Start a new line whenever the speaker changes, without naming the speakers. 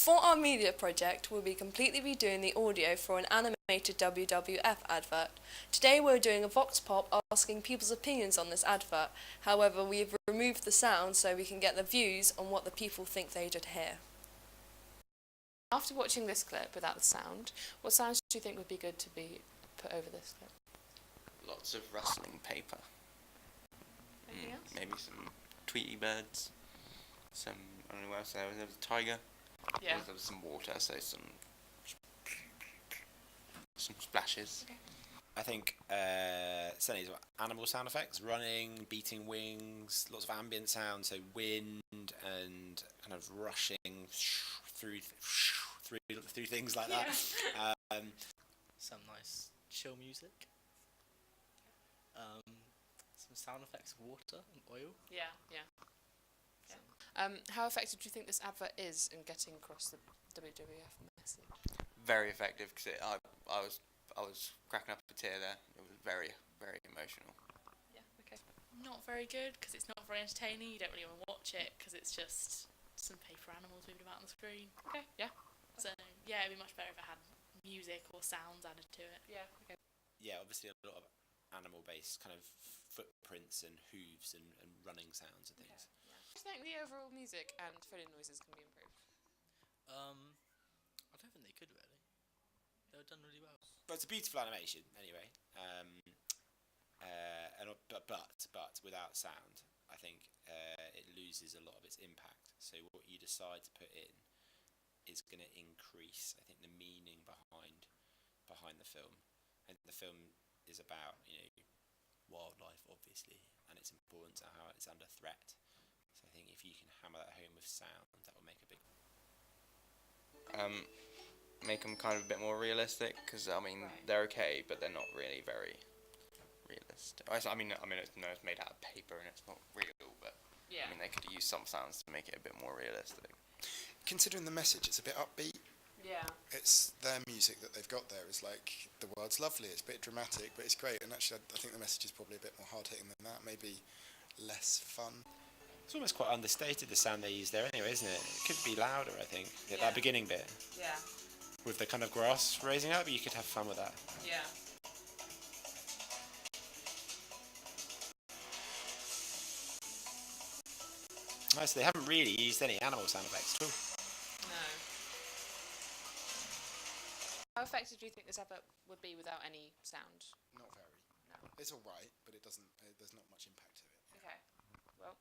For our media project, we'll be completely redoing the audio for an animated WWF advert. Today we're doing a vox pop asking people's opinions on this advert. However, we've removed the sound so we can get the views on what the people think they should hear. After watching this clip without the sound, what sounds do you think would be good to be put over this clip?
Lots of rustling paper.
Anything else?
Maybe some Tweety birds. Some, I don't know what else there was. There was a tiger.
Yeah.
There was some water, so some splashes.
Okay.
I think certainly animal sound effects, running, beating wings, lots of ambient sound, so wind and kind of rushing through things like that.
Some nice chill music. Some sound effects of water and oil.
Yeah. How effective do you think this advert is in getting across the WWF message?
Very effective, because I was cracking up a tear there. It was very, very emotional.
Yeah, okay.
Not very good, because it's not very entertaining. You don't really want to watch it, because it's just some paper animals moving about on the screen.
Okay, yeah.
So, yeah, it'd be much better if it had music or sounds added to it.
Yeah, okay.
Yeah, obviously a lot of animal-based kind of footprints and hooves and running sounds and things.
Okay, yeah. Do you think the overall music and fill-in noises can be improved?
I don't think they could really. They were done really well.
But it's a beautiful animation anyway. But without sound, I think it loses a lot of its impact. So what you decide to put in is going to increase, I think, the meaning behind the film. And the film is about, wildlife, obviously, and its importance and how it's under threat. So I think if you can hammer that home with sound, that will make a big.
Make them kind of a bit more realistic, because they're okay, but they're not really very realistic. I mean, it's made out of paper and it's not real, but
Yeah.
they could use some sounds to make it a bit more realistic.
Considering the message, it's a bit upbeat.
Yeah.
It's their music that they've got there is like, the world's lovely, it's a bit dramatic, but it's great. And actually, I think the message is probably a bit more hard-hitting than that, maybe less fun.
It's almost quite understated, the sound they use there anyway, isn't it? It could be louder, I think, at
Yeah.
that beginning bit.
Yeah.
With the kind of grass raising up, you could have fun with that.
Yeah.
Nice, they haven't really used any animal sound effects at all.
No. How effective do you think this advert would be without any sound?
Not very.
No.
It's all right, but it doesn't. There's not much impact to it.
Okay.